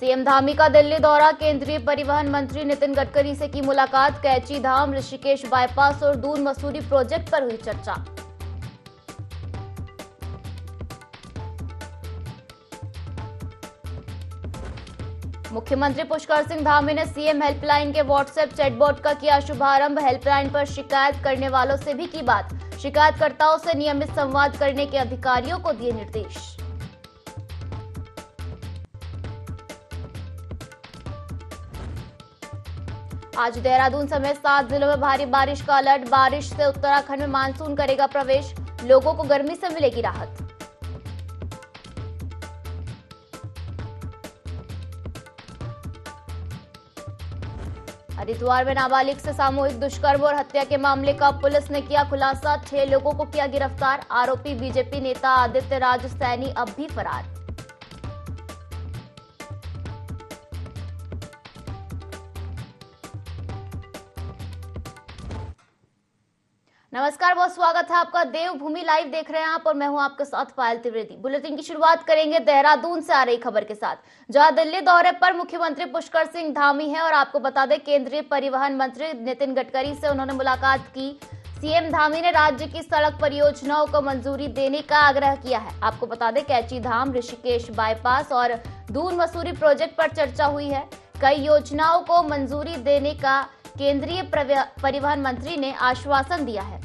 CM Dhami का दिल्ली दौरा, केंद्रीय परिवहन मंत्री नितिन गडकरी से की मुलाकात, कैची धाम ऋषिकेश बाईपास और दून मसूरी प्रोजेक्ट पर हुई चर्चा। मुख्यमंत्री पुष्कर सिंह धामी ने सीएम हेल्पलाइन के व्हाट्सएप चैटबॉट का किया शुभारंभ, हेल्पलाइन पर शिकायत करने वालों से भी की बात, शिकायतकर्ताओं से नियमित संवाद करने के अधिकारियों को दिए निर्देश। आज देहरादून समेत 7 जिलों में भारी बारिश का अलर्ट, बारिश से उत्तराखंड में मानसून करेगा प्रवेश, लोगों को गर्मी से मिलेगी राहत। हरिद्वार में नाबालिग से सामूहिक दुष्कर्म और हत्या के मामले का पुलिस ने किया खुलासा, 6 लोगों को किया गिरफ्तार, आरोपी बीजेपी नेता आदित्य राज सैनी अब भी फरार। नमस्कार, बहुत स्वागत है आपका। देवभूमि लाइव देख रहे हैं आप और मैं हूं आपके साथ पायल त्रिवेदी। बुलेटिन की शुरुआत करेंगे देहरादून से आ रही खबर के साथ, जहां दिल्ली दौरे पर मुख्यमंत्री पुष्कर सिंह धामी हैं और आपको बता दें केंद्रीय परिवहन मंत्री नितिन गडकरी से उन्होंने मुलाकात की। सीएम धामी ने राज्य की सड़क परियोजनाओं को मंजूरी देने का आग्रह किया है। आपको बता दें कैची धाम ऋषिकेश बाईपास और दून मसूरी प्रोजेक्ट पर चर्चा हुई है। कई योजनाओं को मंजूरी देने का केंद्रीय परिवहन मंत्री ने आश्वासन दिया है।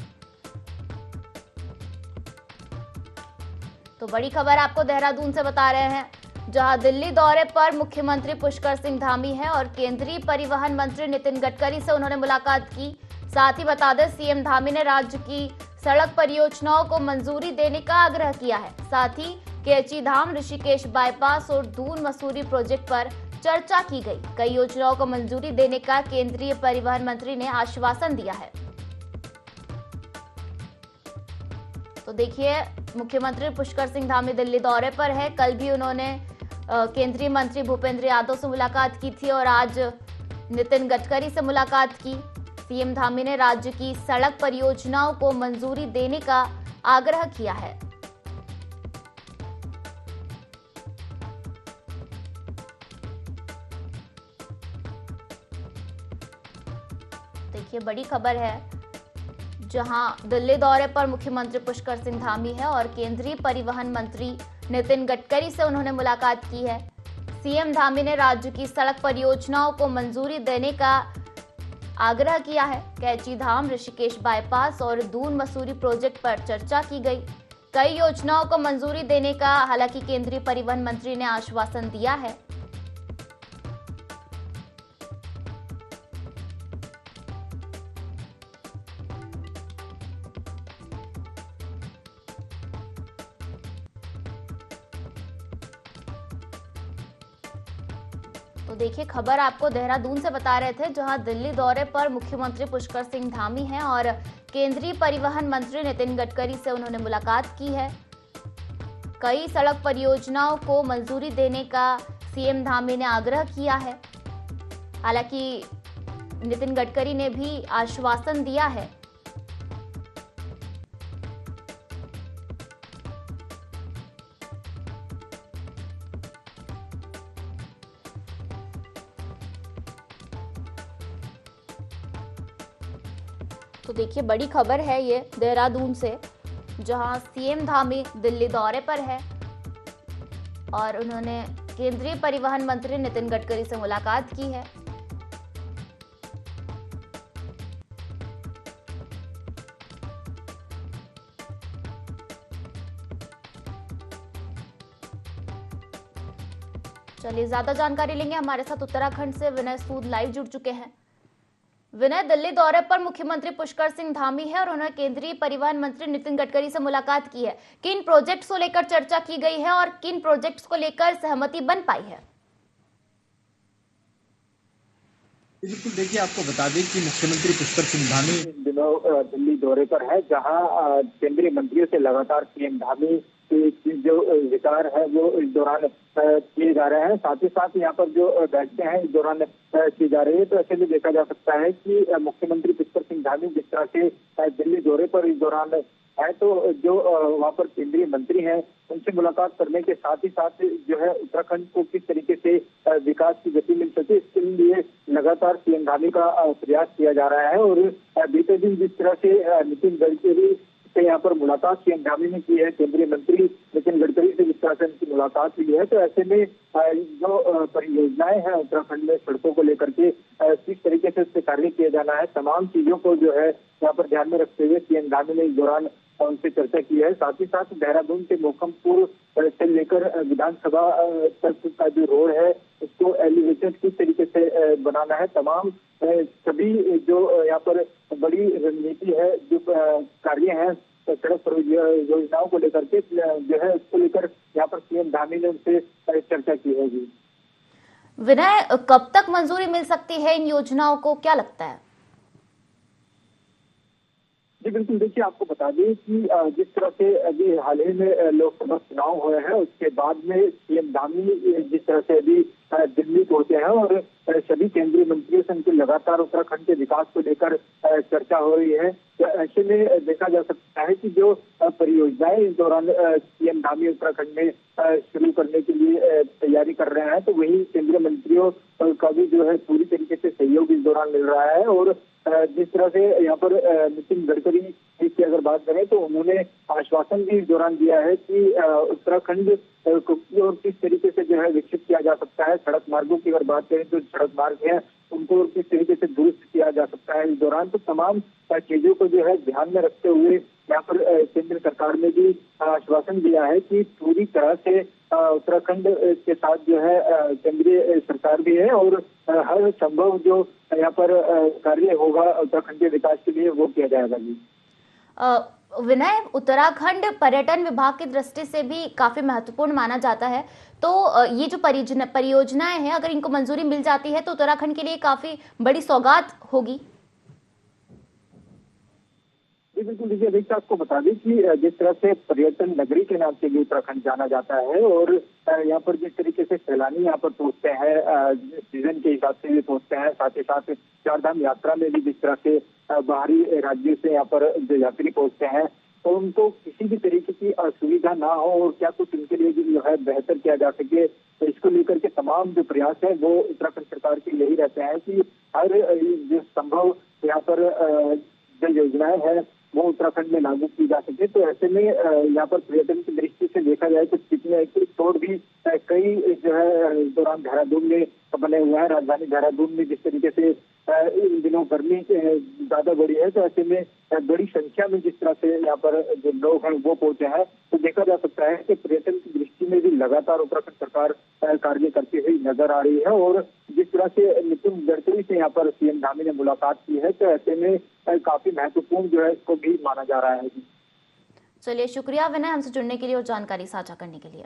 तो बड़ी खबर आपको देहरादून से बता रहे हैं, जहां दिल्ली दौरे पर मुख्यमंत्री पुष्कर सिंह धामी है और केंद्रीय परिवहन मंत्री नितिन गडकरी से उन्होंने मुलाकात की। साथ ही बता दें सीएम धामी ने राज्य की सड़क परियोजनाओं को मंजूरी देने का आग्रह किया है। साथ ही कैची धाम ऋषिकेश बाईपास और दून मसूरी प्रोजेक्ट पर चर्चा की गई। कई योजनाओं को मंजूरी देने का केंद्रीय परिवहन मंत्री ने आश्वासन दिया है। तो देखिए, मुख्यमंत्री पुष्कर सिंह धामी दिल्ली दौरे पर है। कल भी उन्होंने केंद्रीय मंत्री भूपेंद्र यादव से मुलाकात की थी और आज नितिन गडकरी से मुलाकात की। सीएम धामी ने राज्य की सड़क परियोजनाओं को मंजूरी देने का आग्रह किया है। देखिए, बड़ी खबर है, जहां दिल्ली दौरे पर मुख्यमंत्री पुष्कर सिंह धामी है और केंद्रीय परिवहन मंत्री नितिन गडकरी से उन्होंने मुलाकात की है। सीएम धामी ने राज्य की सड़क परियोजनाओं को मंजूरी देने का आग्रह किया है। कैची धाम ऋषिकेश बाईपास और दून मसूरी प्रोजेक्ट पर चर्चा की गई। कई योजनाओं को मंजूरी देने का हालांकि केंद्रीय परिवहन मंत्री ने आश्वासन दिया है। तो देखिए, खबर आपको देहरादून से बता रहे थे, जहां दिल्ली दौरे पर मुख्यमंत्री पुष्कर सिंह धामी हैं और केंद्रीय परिवहन मंत्री नितिन गडकरी से उन्होंने मुलाकात की है। कई सड़क परियोजनाओं को मंजूरी देने का सीएम धामी ने आग्रह किया है। हालांकि नितिन गडकरी ने भी आश्वासन दिया है। तो देखिए, बड़ी खबर है ये देहरादून से, जहां सीएम धामी दिल्ली दौरे पर है और उन्होंने केंद्रीय परिवहन मंत्री नितिन गडकरी से मुलाकात की है। चलिए, ज्यादा जानकारी लेंगे। हमारे साथ उत्तराखंड से विनय सूद लाइव जुड़ चुके हैं। विनय, दिल्ली दौरे पर मुख्यमंत्री पुष्कर सिंह धामी है और उन्होंने केंद्रीय परिवहन मंत्री नितिन गडकरी से मुलाकात की है। किन प्रोजेक्ट्स को लेकर चर्चा की गई है और किन प्रोजेक्ट्स को लेकर सहमति बन पाई है? बिल्कुल, देखिए, आपको बता दें कि मुख्यमंत्री पुष्कर सिंह धामी इन दिनों दिल्ली दौरे पर है, जहां केंद्रीय मंत्रियों से लगातार सीएम धामी के जो विचार है वो इस दौरान किए जा रहे हैं। साथ ही साथ यहाँ पर जो बैठकें हैं इस दौरान की जा रही है। तो ऐसे भी देखा जा सकता है कि मुख्यमंत्री पुष्कर सिंह धामी जिस तरह से दिल्ली दौरे पर इस दौरान है, तो जो वहाँ पर केंद्रीय मंत्री हैं उनसे मुलाकात करने के साथ ही साथ जो है उत्तराखंड को किस तरीके से विकास की गति मिल सके, इसके लिए लगातार सीएम धामी का प्रयास किया जा रहा है। और बीते दिन जिस तरह से नितिन गडकरी से यहाँ पर मुलाकात सीएम धामी ने की है, केंद्रीय मंत्री नितिन गडकरी से जिस तरह से उनकी मुलाकात हुई है, तो ऐसे में जो परियोजनाएं हैं उत्तराखंड में सड़कों को लेकर के किस तरीके से उससे कार्य किया जाना है, तमाम चीजों को जो है यहाँ पर ध्यान में रखते हुए सीएम धामी ने इस दौरान उनसे चर्चा की है। साथ ही साथ देहरादून के मोहकमपुर से लेकर विधानसभा तक का जो रोड है उसको एलिवेटेड किस तरीके से बनाना है, तमाम सभी जो यहाँ पर बड़ी रणनीति है, जो कार्य है सड़क योजनाओं को लेकर के जो है उसको लेकर यहाँ पर सीएम धामी ने उनसे चर्चा की है। जी विनय, कब तक मंजूरी मिल सकती है इन योजनाओं को, क्या लगता है? जी बिल्कुल, देखिए आपको बता दें कि जिस तरह से अभी हाल ही में लोकसभा चुनाव हुए हैं, उसके बाद में सीएम धामी जिस तरह से अभी दिल्ली पहुंचे हैं और सभी केंद्रीय मंत्रियों से उनके लगातार उत्तराखंड के विकास को लेकर चर्चा हो रही है। तो ऐसे में देखा जा सकता है कि जो परियोजनाएं इस दौरान सीएम धामी उत्तराखंड में शुरू करने के लिए तैयारी कर रहे हैं, तो वही केंद्रीय मंत्रियों का भी जो है पूरी तरीके से सहयोग इस दौरान मिल रहा है। और जिस तरह से यहाँ पर नितिन गडकरी की अगर बात करें तो उन्होंने आश्वासन भी इस दौरान दिया है कि उत्तराखंड को और किस तरीके से जो है विकसित किया जा सकता है। सड़क मार्गों की अगर बात करें तो सड़क मार्ग है उनको किस तरीके से दुरुस्त किया जा सकता है इस दौरान, तो तमाम चीजों को जो है ध्यान में रखते हुए यहाँ पर केंद्र सरकार ने भी आश्वासन दिया है कि पूरी तरह से उत्तराखंड के साथ जो है केंद्रीय सरकार भी है और हर संभव जो यहाँ पर कार्य होगा उत्तराखंड के विकास के लिए वो किया जाएगा। जी विनय, उत्तराखंड पर्यटन विभाग की दृष्टि से भी काफी महत्वपूर्ण माना जाता है, तो ये जो परियोजनाएं हैं अगर इनको मंजूरी मिल जाती है तो उत्तराखंड के लिए काफी बड़ी सौगात होगी। जी बिल्कुल, देखिए अभी आपको बता दें कि जिस तरह से पर्यटन नगरी के नाम से भी उत्तराखंड जाना जाता है और यहाँ पर जिस तरीके से सैलानी यहाँ पर पहुंचते हैं सीजन के हिसाब से भी पहुंचते हैं, साथ ही साथ चारधाम यात्रा में भी जिस तरह से बाहरी राज्यों से यहाँ पर जो यात्री पहुंचते हैं तो उनको किसी भी तरीके की असुविधा ना हो और क्या कुछ उनके लिए जो है बेहतर किया जा सके, तो इसको लेकर के तमाम जो प्रयास है वो उत्तराखंड सरकार के यही रहते हैं कि हर जो संभव यहाँ पर जो योजनाएं हैं वो उत्तराखंड में लागू की जा सके। तो ऐसे में यहाँ पर पर्यटन की दृष्टि से देखा जाए तो कितने तोड़ भी कई जो है इस दौरान देहरादून में बने हुए हैं। राजधानी देहरादून में जिस तरीके से इन दिनों गर्मी ज्यादा बढ़ी है, तो ऐसे में बड़ी संख्या में जिस तरह से यहाँ पर जो लोग हैं वो पहुंचे हैं, तो देखा जा सकता है कि पर्यटन की दृष्टि में भी लगातार उत्तराखंड सरकार कार्य करती हुई नजर आ रही है। और जिस तरह से नितिन गडकरी से यहाँ पर सीएम धामी ने मुलाकात की है, तो ऐसे में काफी महत्वपूर्ण जो है इसको भी माना जा रहा है। चलिए, शुक्रिया विनय हमसे जुड़ने के लिए और जानकारी साझा करने के लिए।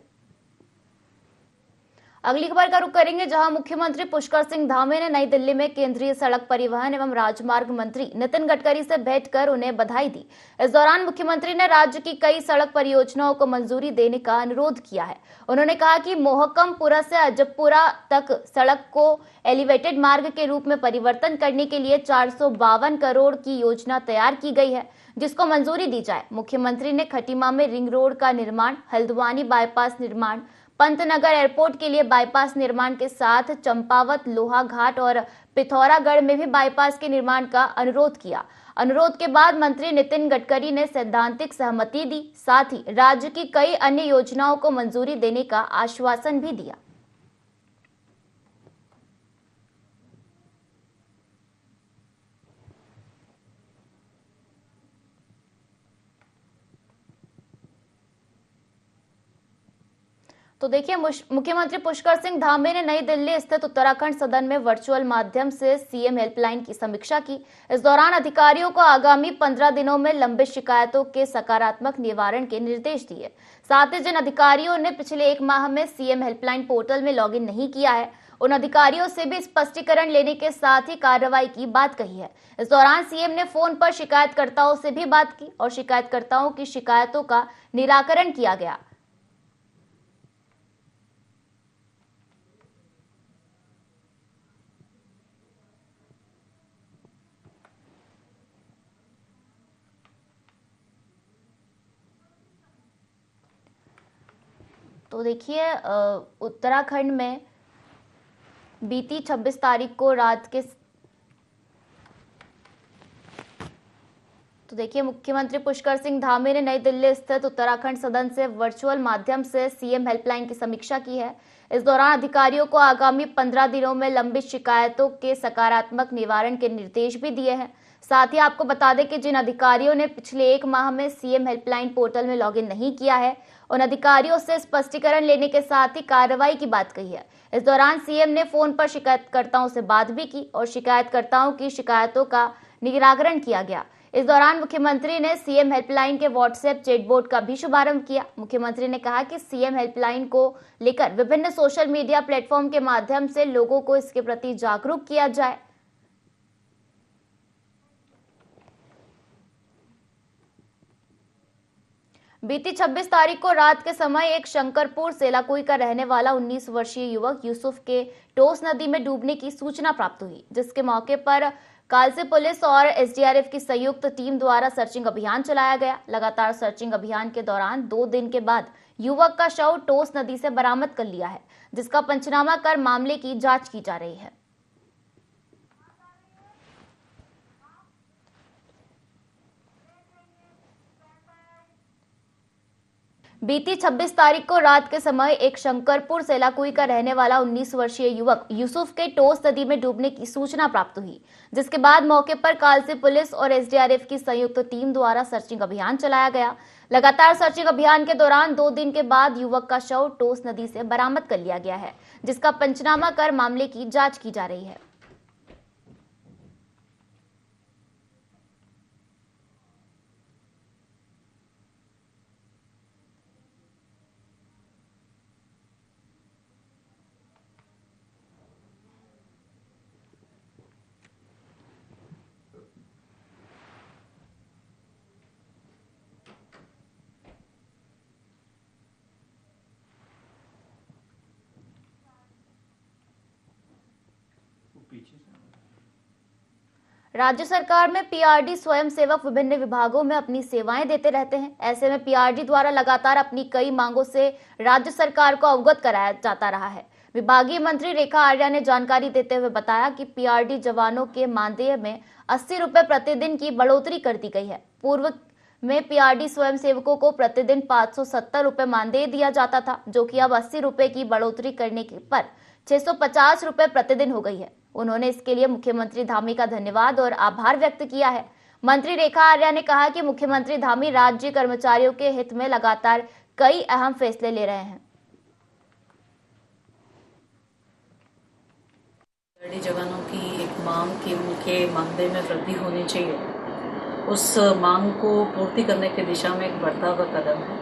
अगली खबर का रुख करेंगे, जहां मुख्यमंत्री पुष्कर सिंह धामी ने नई दिल्ली में केंद्रीय सड़क परिवहन एवं राजमार्ग मंत्री नितिन गडकरी से भेंट कर उन्हें बधाई दी। इस दौरान मुख्यमंत्री ने राज्य की कई सड़क परियोजनाओं को मंजूरी देने का अनुरोध किया है। उन्होंने कहा कि मोहकमपुरा से अजबपुरा तक सड़क को एलिवेटेड मार्ग के रूप में परिवर्तन करने के लिए 452 करोड़ की योजना तैयार की गई है, जिसको मंजूरी दी जाए। मुख्यमंत्री ने खटीमा में रिंग रोड का निर्माण, हल्द्वानी बाईपास निर्माण, पंतनगर एयरपोर्ट के लिए बाईपास निर्माण के साथ चंपावत, लोहा घाट और पिथौरागढ़ में भी बाईपास के निर्माण का अनुरोध किया। अनुरोध के बाद मंत्री नितिन गडकरी ने सैद्धांतिक सहमति दी, साथ ही राज्य की कई अन्य योजनाओं को मंजूरी देने का आश्वासन भी दिया। तो देखिए, मुख्यमंत्री पुष्कर सिंह धामी ने नई दिल्ली स्थित उत्तराखंड सदन में वर्चुअल माध्यम से सीएम हेल्पलाइन की समीक्षा की। इस दौरान अधिकारियों को आगामी 15 दिनों में लंबित शिकायतों के सकारात्मक निवारण के निर्देश दिए। साथ ही जिन अधिकारियों ने पिछले 1 माह में सीएम हेल्पलाइन पोर्टल में लॉगिन नहीं किया है, उन अधिकारियों से भी स्पष्टीकरण लेने के साथ ही कार्रवाई की बात कही है। इस दौरान सीएम ने फोन पर शिकायतकर्ताओं से भी बात की और शिकायतकर्ताओं की शिकायतों का निराकरण किया गया। तो देखिए, उत्तराखंड में बीती 26 तारीख को रात के तो देखिए, मुख्यमंत्री पुष्कर सिंह धामी ने नई दिल्ली स्थित उत्तराखंड सदन से वर्चुअल माध्यम से सीएम हेल्पलाइन की समीक्षा की है। इस दौरान अधिकारियों को आगामी 15 दिनों में लंबित शिकायतों के सकारात्मक निवारण के निर्देश भी दिए हैं। साथ ही आपको बता दें कि जिन अधिकारियों ने पिछले 1 माह में सीएम हेल्पलाइन पोर्टल में लॉगिन नहीं किया है, उन अधिकारियों से स्पष्टीकरण लेने के साथ ही कार्रवाई की बात कही है। इस दौरान सीएम ने फोन पर शिकायतकर्ताओं से बात भी की और शिकायतकर्ताओं की शिकायतों का निराकरण किया गया। इस दौरान मुख्यमंत्री ने सीएम हेल्पलाइन के व्हाट्सएप चैटबोट का भी शुभारंभ किया। मुख्यमंत्री ने कहा कि सीएम हेल्पलाइन को लेकर विभिन्न सोशल मीडिया प्लेटफॉर्म के माध्यम से लोगों को इसके प्रति जागरूक किया जाए। बीती 26 तारीख को रात के समय एक शंकरपुर सेलाकुई का रहने वाला 19 वर्षीय युवक यूसुफ के टोस नदी में डूबने की सूचना प्राप्त हुई, जिसके मौके पर कालसे पुलिस और एसडीआरएफ की संयुक्त टीम द्वारा सर्चिंग अभियान चलाया गया। लगातार सर्चिंग अभियान के दौरान 2 दिन के बाद युवक का शव टोस नदी से बरामद कर लिया है, जिसका पंचनामा कर मामले की जांच की जा रही है। बीती 26 तारीख को रात के समय एक शंकरपुर सेलाकुई का रहने वाला 19 वर्षीय युवक यूसुफ के टोस नदी में डूबने की सूचना प्राप्त हुई, जिसके बाद मौके पर कालसे पुलिस और एसडीआरएफ की संयुक्त टीम द्वारा सर्चिंग अभियान चलाया गया। लगातार सर्चिंग अभियान के दौरान 2 दिन के बाद युवक का शव टोस नदी से बरामद कर लिया गया है, जिसका पंचनामा कर मामले की जाँच की जा रही है। राज्य सरकार में पीआरडी स्वयंसेवक विभिन्न विभागों में अपनी सेवाएं देते रहते हैं। ऐसे में पीआरडी द्वारा लगातार अपनी कई मांगों से राज्य सरकार को अवगत कराया जाता रहा है। विभागीय मंत्री रेखा आर्या ने जानकारी देते हुए बताया कि पीआरडी जवानों के मानदेय में 80 रुपए प्रतिदिन की बढ़ोतरी कर दी गई है। पूर्व में पीआरडी स्वयंसेवकों को प्रतिदिन 570 रुपए मानदेय दिया जाता था, जो कि अब 80 रुपए की बढ़ोतरी करने पर 650 रुपए प्रतिदिन हो गई है। उन्होंने इसके लिए मुख्यमंत्री धामी का धन्यवाद और आभार व्यक्त किया है। मंत्री रेखा आर्या ने कहा कि मुख्यमंत्री धामी राज्य कर्मचारियों के हित में लगातार कई अहम फैसले ले रहे हैं। पीआरडी जवानों की एक मांग की उनके मानदेय में वृद्धि होनी चाहिए, उस मांग को पूर्ति करने की दिशा में एक बढ़ता हुआ कदम है।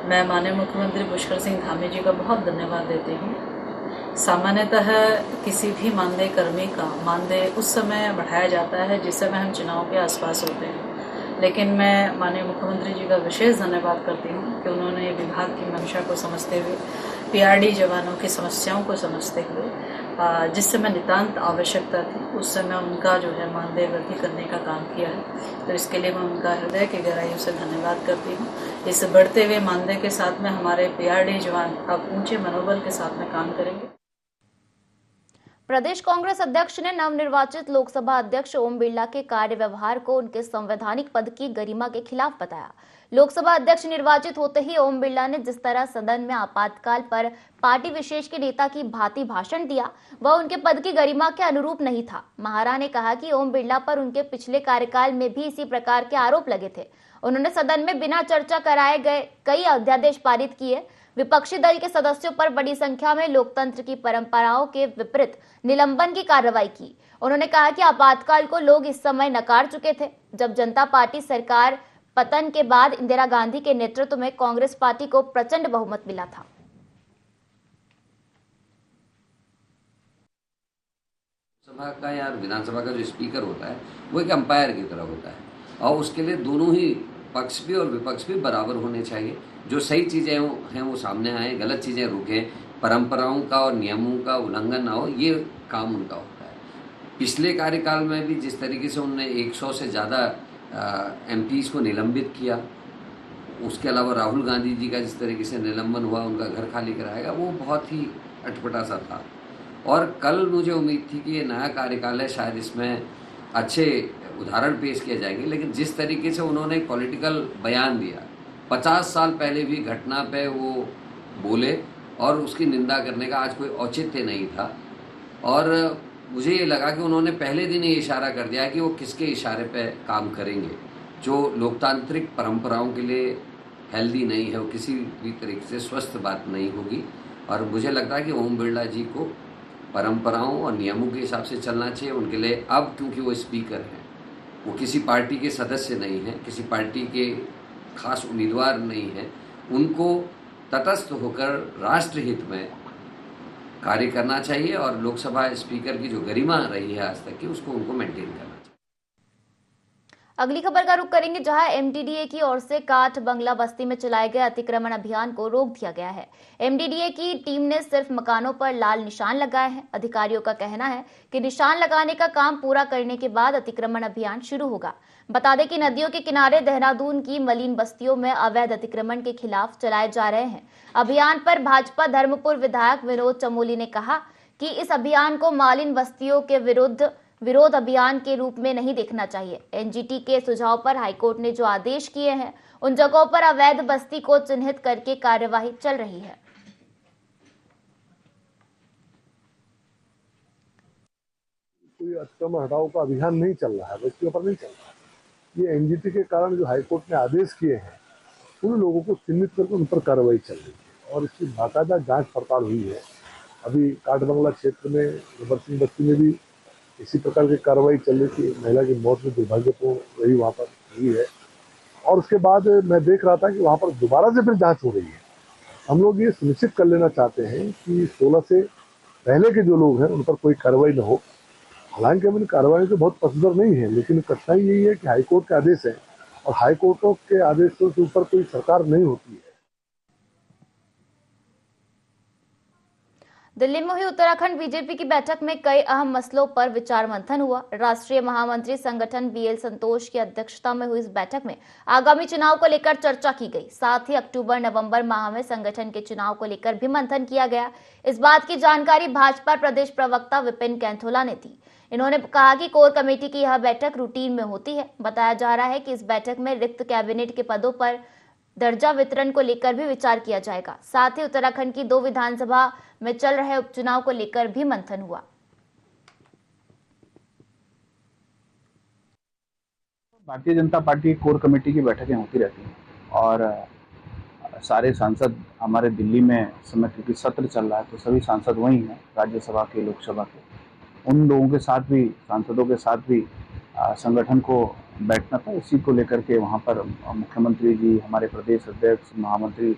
मैं माननीय मुख्यमंत्री पुष्कर सिंह धामी जी का बहुत धन्यवाद देती हूँ। सामान्यतः किसी भी मानदेय कर्मी का मानदेय उस समय बढ़ाया जाता है जिस समय हम चुनाव के आसपास होते हैं, लेकिन मैं माननीय मुख्यमंत्री जी का विशेष धन्यवाद करती हूँ कि उन्होंने विभाग की मंशा को समझते हुए, पीआरडी जवानों की समस्याओं को समझते हुए, जिस समय नितांत आवश्यकता थी उस समय उनका जो है मानदेय वृद्धि करने का काम किया है। तो इसके लिए मैं उनका हृदय की गहराइयों से धन्यवाद करती हूँ। इस बढ़ते हुए मानदेय के साथ में हमारे पीआरडी जवान अब ऊंचे मनोबल के साथ में काम करेंगे। प्रदेश कांग्रेस अध्यक्ष ने नवनिर्वाचित लोकसभा अध्यक्ष ओम बिरला के कार्य व्यवहार को उनके संवैधानिक पद की गरिमा के खिलाफ बताया। लोकसभा अध्यक्ष निर्वाचित होते ही ओम बिरला ने जिस तरह सदन में आपातकाल पर पार्टी विशेष के नेता की भांति भाषण दिया, वह उनके पद की गरिमा के अनुरूप नहीं था। महारा ने कहा कि ओम बिरला पर उनके पिछले कार्यकाल में भी इसी प्रकार के आरोप लगे थे। उन्होंने सदन में बिना चर्चा कराए गए कई अध्यादेश पारित किए। विपक्षी दल के सदस्यों पर बड़ी संख्या में लोकतंत्र की परंपराओं के विपरीत निलंबन की कार्रवाई की। उन्होंने कहा कि आपातकाल को लोग इस समय नकार चुके थे, जब जनता पार्टी सरकार पतन के बाद इंदिरा गांधी के नेतृत्व में कांग्रेस पार्टी को प्रचंड बहुमत मिला था। सभा का या विधानसभा का जो स्पीकर होता है वो एक अंपायर की तरह होता है, और उसके लिए दोनों ही पक्ष भी और विपक्ष भी बराबर होने चाहिए। जो सही चीज़ें हैं वो सामने आए, गलत चीज़ें रुके, परंपराओं का और नियमों का उल्लंघन ना हो, ये काम उनका होता है। पिछले कार्यकाल में भी जिस तरीके से उन्होंने 100 से ज़्यादा एमपीज़ को निलंबित किया, उसके अलावा राहुल गांधी जी का जिस तरीके से निलंबन हुआ, उनका घर खाली कराएगा, वो बहुत ही अटपटा सा था। और कल मुझे उम्मीद थी कि ये नया कार्यकाल है, शायद इसमें अच्छे उदाहरण पेश किए जाएंगे, लेकिन जिस तरीके से उन्होंने पॉलिटिकल बयान दिया, 50 साल पहले भी घटना पे वो बोले और उसकी निंदा करने का आज कोई औचित्य नहीं था। और मुझे ये लगा कि उन्होंने पहले दिन ये इशारा कर दिया कि वो किसके इशारे पे काम करेंगे, जो लोकतांत्रिक परंपराओं के लिए हेल्दी नहीं है, वो किसी भी तरीके से स्वस्थ बात नहीं होगी। और मुझे लगता है कि ओम बिरला जी को परंपराओं और नियमों के हिसाब से चलना चाहिए। उनके लिए अब, क्योंकि वो स्पीकर हैं, वो किसी पार्टी के सदस्य नहीं हैं, किसी पार्टी के खास उम्मीदवार नहीं हैं, उनको तटस्थ होकर राष्ट्रहित में कार्य करना चाहिए और लोकसभा स्पीकर की जो गरिमा रही है आज तक की, उसको उनको मेंटेन करना चाहिए। अगली खबर का रुख करेंगे, जहां एमडीडीए की ओर से काठ बंगला बस्ती में चलाए गए अतिक्रमण अभियान को रोक दिया गया है। एमडीडीए की टीम ने सिर्फ मकानों पर लाल निशान लगाए हैं। अधिकारियों का कहना है कि निशान लगाने का काम पूरा करने के बाद अतिक्रमण अभियान शुरू होगा। बता दें कि नदियों के किनारे देहरादून की मलिन बस्तियों में अवैध अतिक्रमण के खिलाफ चलाए जा रहे हैं अभियान पर भाजपा धर्मपुर विधायक विनोद चमोली ने कहा कि इस अभियान को मलिन बस्तियों के विरोध अभियान के रूप में नहीं देखना चाहिए। एनजीटी के सुझाव पर हाईकोर्ट ने जो आदेश किए हैं, उन जगहों पर अवैध बस्ती को चिन्हित करके कार्यवाही चल रही है। कोई अतिक्रमण हटाओ का अभियान नहीं चल रहा है, बस्तियों पर नहीं चल रहा है। ये एनजीटी के कारण जो हाईकोर्ट ने आदेश किए हैं, उन लोगों को चिन्हित करके उन पर कार्रवाई चल रही है और इसकी बाकायदा जांच पड़ताल हुई है। अभी काठबंगला क्षेत्र में गब्बर सिंह बस्ती में भी इसी प्रकार की कार्रवाई चल रही थी। महिला की मौत में दुर्भाग्यपूर्ण रही वहाँ पर हुई है और उसके बाद मैं देख रहा था कि वहाँ पर दोबारा से फिर जांच हो रही है। हम लोग ये सुनिश्चित कर लेना चाहते हैं कि 16 से पहले के जो लोग हैं उन पर कोई कार्रवाई न हो। हालांकि हम इन कार्रवाई तो बहुत पसंद नहीं है, लेकिन कठिनाई यही है कि हाईकोर्ट के आदेश है और हाईकोर्टों के आदेशों के ऊपर कोई सरकार नहीं होती है। दिल्ली में हुई उत्तराखंड बीजेपी की बैठक में कई अहम मसलों पर विचार मंथन हुआ। राष्ट्रीय महामंत्री संगठन बीएल संतोष की अध्यक्षता में हुई इस बैठक में आगामी चुनाव को लेकर चर्चा की गई। साथ ही अक्टूबर-नवंबर माह में संगठन के चुनाव को लेकर भी मंथन किया गया। इस बात की जानकारी भाजपा प्रदेश प्रवक्ता विपिन कैंथोला ने दी। इन्होंने कहा कि कोर कमेटी की यह बैठक रूटीन में होती है। बताया जा रहा है कि इस बैठक में रिक्त कैबिनेट के पदों पर दर्जा वितरण को लेकर भी विचार किया जाएगा। साथ ही उत्तराखंड की 2 विधानसभा में चल रहे उपचुनाव को लेकर भी मंथन हुआ। Bharatiya Janata party core committee की बैठकें होती रहती हैं और सारे सांसद हमारे दिल्ली में समय, क्योंकि सत्र चल रहा है तो सभी सांसद वहीं हैं, राज्यसभा के, लोकसभा के। उन लोगों के साथ भी, सांसदों के साथ भी संगठन को बैठना था। इसी को लेकर के वहाँ पर मुख्यमंत्री जी, हमारे प्रदेश अध्यक्ष, महामंत्री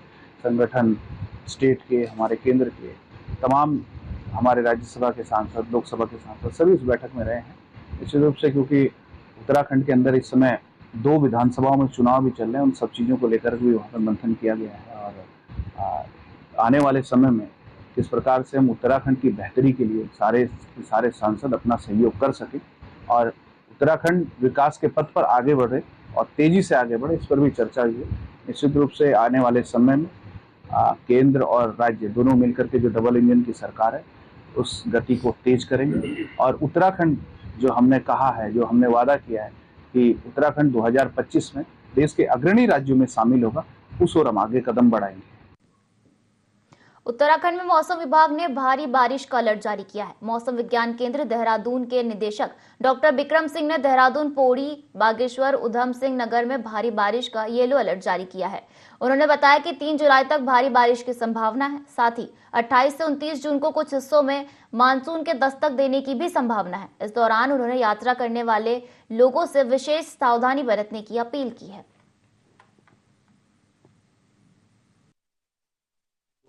संगठन, स्टेट के, हमारे केंद्र के तमाम, हमारे राज्यसभा के सांसद, लोकसभा के सांसद सभी उस बैठक में रहे हैं। निश्चित रूप से क्योंकि उत्तराखंड के अंदर इस समय 2 विधानसभाओं में चुनाव भी चल रहे हैं, उन सब चीज़ों को लेकर भी वहाँ पर मंथन किया गया है और आने वाले समय में किस प्रकार से हम उत्तराखंड की बेहतरी के लिए सारे सांसद अपना सहयोग कर सकें और उत्तराखंड विकास के पथ पर आगे बढ़े और तेजी से आगे बढ़े, इस पर भी चर्चा हुई है। निश्चित रूप से आने वाले समय में केंद्र और राज्य दोनों मिलकर के जो डबल इंजन की सरकार है, उस गति को तेज करेंगे और उत्तराखंड जो हमने कहा है, जो हमने वादा किया है कि उत्तराखंड 2025 में देश के अग्रणी राज्यों में शामिल होगा, उस ओर हम आगे कदम बढ़ाएंगे। उत्तराखंड में मौसम विभाग ने भारी बारिश का अलर्ट जारी किया है। मौसम विज्ञान केंद्र देहरादून के निदेशक डॉक्टर विक्रम सिंह ने देहरादून, पौड़ी, बागेश्वर, उधम सिंह नगर में भारी बारिश का येलो अलर्ट जारी किया है। उन्होंने बताया कि 3 जुलाई तक भारी बारिश की संभावना है। साथ ही 28 से 29 जून को कुछ हिस्सों में मानसून के दस्तक देने की भी संभावना है। इस दौरान उन्होंने यात्रा करने वाले लोगों से विशेष सावधानी बरतने की अपील की है।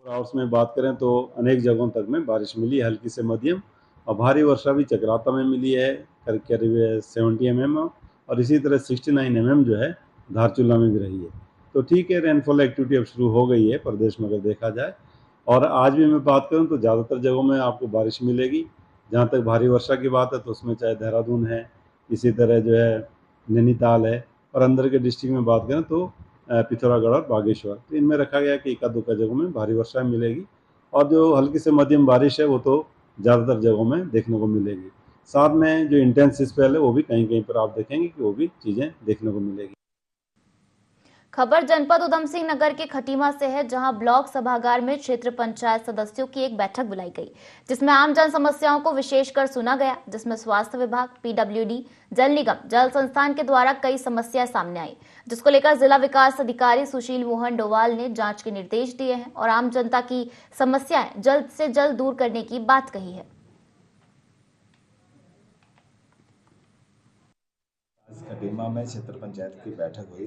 आवर्स में बात करें तो अनेक जगहों तक में बारिश मिली, हल्की से मध्यम, और भारी वर्षा भी चक्राता में मिली है, करीब 70 mm, और इसी तरह 69 mm जो है धारचूला में भी रही है। तो ठीक है, रेनफॉल एक्टिविटी अब शुरू हो गई है प्रदेश में अगर देखा जाए। और आज भी मैं बात करूं तो ज़्यादातर जगहों में आपको बारिश मिलेगी। जहां तक भारी वर्षा की बात है तो उसमें चाहे देहरादून है, इसी तरह जो है नैनीताल है, और अंदर के डिस्ट्रिक्ट में बात करें तो पिथौरागढ़ और बागेश्वर, तो इनमें रखा गया कि 1-2 जगहों में भारी वर्षा मिलेगी। और जो हल्की से मध्यम बारिश है वो तो ज़्यादातर जगहों में देखने को मिलेगी। साथ में जो इंटेंस स्पेल है वो भी कहीं कहीं पर आप देखेंगे कि वो भी चीज़ें देखने को मिलेगी। खबर जनपद उधम सिंह नगर के खटीमा से है, जहां ब्लॉक सभागार में क्षेत्र पंचायत सदस्यों की एक बैठक बुलाई गई, जिसमें आम जन समस्याओं को विशेषकर सुना गया, जिसमें स्वास्थ्य विभाग, पीडब्ल्यूडी, जल निगम, जल संस्थान के द्वारा कई समस्याएं सामने आई, जिसको लेकर जिला विकास अधिकारी सुशील मोहन डोवाल ने जांच के निर्देश दिए हैं और आम जनता की समस्याएं जल्द से जल्द दूर करने की बात कही है। खटीमा में क्षेत्र पंचायत की बैठक हुई।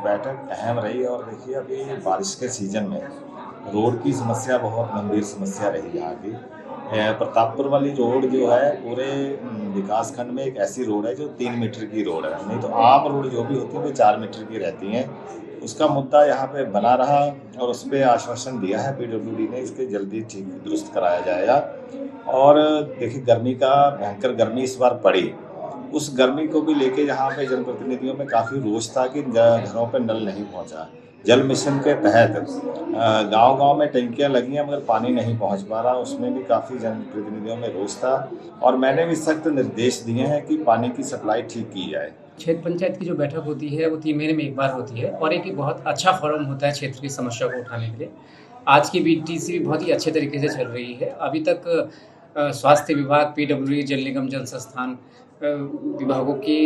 बैठक अहम रही और देखिए अभी बारिश के सीजन में रोड की समस्या बहुत गंभीर समस्या रही यहाँ की। प्रतापपुर वाली रोड जो है पूरे विकास खंड में एक ऐसी रोड है जो 3 मीटर की रोड है, नहीं तो आम रोड जो भी होती है वो 4 मीटर की रहती हैं। उसका मुद्दा यहाँ पे बना रहा और उस पर आश्वासन दिया है पीडब्ल्यूडी ने, इसके जल्दी ठीक दुरुस्त कराया जाएगा। और देखिए गर्मी का भयंकर गर्मी इस बार पड़ी, उस गर्मी को भी लेके यहाँ पे जनप्रतिनिधियों में काफ़ी रोष था कि घरों पे नल नहीं पहुँचा। जल मिशन के तहत गांव-गांव में टंकियाँ लगी हैं मगर पानी नहीं पहुँच पा रहा, उसमें भी काफ़ी जनप्रतिनिधियों में रोष था और मैंने भी सख्त निर्देश दिए हैं कि पानी की सप्लाई ठीक की जाए। क्षेत्र पंचायत की जो बैठक होती है वो 3 महीने में एक बार होती है और एक बहुत अच्छा फोरम होता है क्षेत्र की समस्या को उठाने के लिए। आज की बीटीसी भी बहुत ही अच्छे तरीके से चल रही है। अभी तक स्वास्थ्य विभाग, पीडब्ल्यूडी, जल निगम, जल संस्थान विभागों की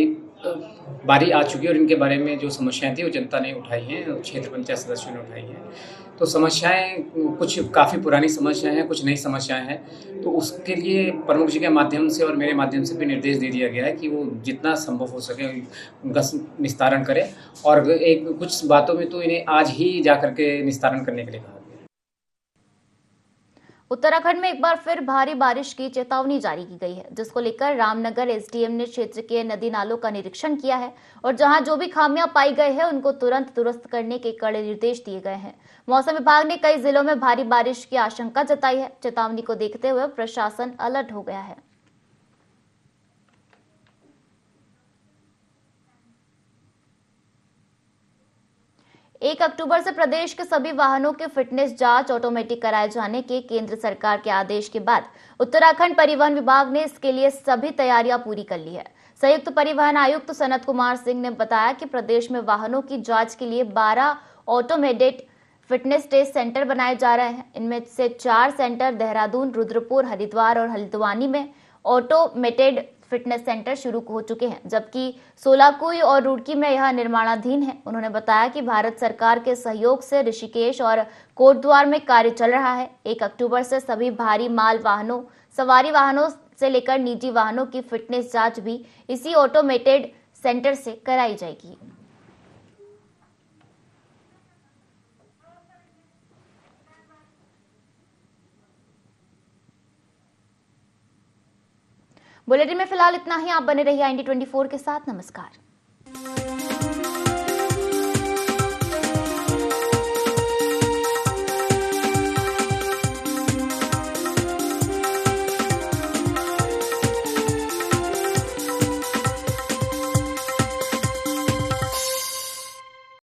बारी आ चुकी है और इनके बारे में जो समस्याएं थी वो जनता ने उठाई हैं, क्षेत्र पंचायत सदस्यों ने उठाई हैं। तो समस्याएं कुछ काफ़ी पुरानी समस्याएं हैं, कुछ नई समस्याएं हैं, तो उसके लिए प्रमुख जी के माध्यम से और मेरे माध्यम से भी निर्देश दे दिया गया है कि वो जितना संभव हो सके उनका निस्तारण करें और एक कुछ बातों में तो इन्हें आज ही जा करके निस्तारण करने के लिए कहा। उत्तराखंड में एक बार फिर भारी बारिश की चेतावनी जारी की गई है, जिसको लेकर रामनगर एसडीएम ने क्षेत्र के नदी नालों का निरीक्षण किया है और जहां जो भी खामियां पाई गई है उनको तुरंत दुरुस्त करने के कड़े निर्देश दिए गए हैं। मौसम विभाग ने कई जिलों में भारी बारिश की आशंका जताई है। चेतावनी को देखते हुए प्रशासन अलर्ट हो गया है। 1 अक्टूबर से प्रदेश के सभी वाहनों के फिटनेस जांच ऑटोमेटिक कराए जाने के केंद्र सरकार के आदेश के बाद उत्तराखंड परिवहन विभाग ने इसके लिए सभी तैयारियां पूरी कर ली है। संयुक्त परिवहन आयुक्त सनत कुमार सिंह ने बताया कि प्रदेश में वाहनों की जांच के लिए 12 ऑटोमेटेड फिटनेस टेस्ट सेंटर बनाए जा रहे हैं। इनमें से 4 सेंटर देहरादून, रुद्रपुर, हरिद्वार और हल्द्वानी में ऑटोमेटेड फिटनेस सेंटर शुरू हो चुके हैं, जबकि सोलाकुई और रुड़की में यह निर्माणाधीन है। उन्होंने बताया कि भारत सरकार के सहयोग से ऋषिकेश और कोटद्वार में कार्य चल रहा है। 1 अक्टूबर से सभी भारी माल वाहनों, सवारी वाहनों से लेकर निजी वाहनों की फिटनेस जांच भी इसी ऑटोमेटेड सेंटर से कराई जाएगी। बुलेटिन में फिलहाल इतना ही। आप बने रहिए IND24 के साथ। नमस्कार।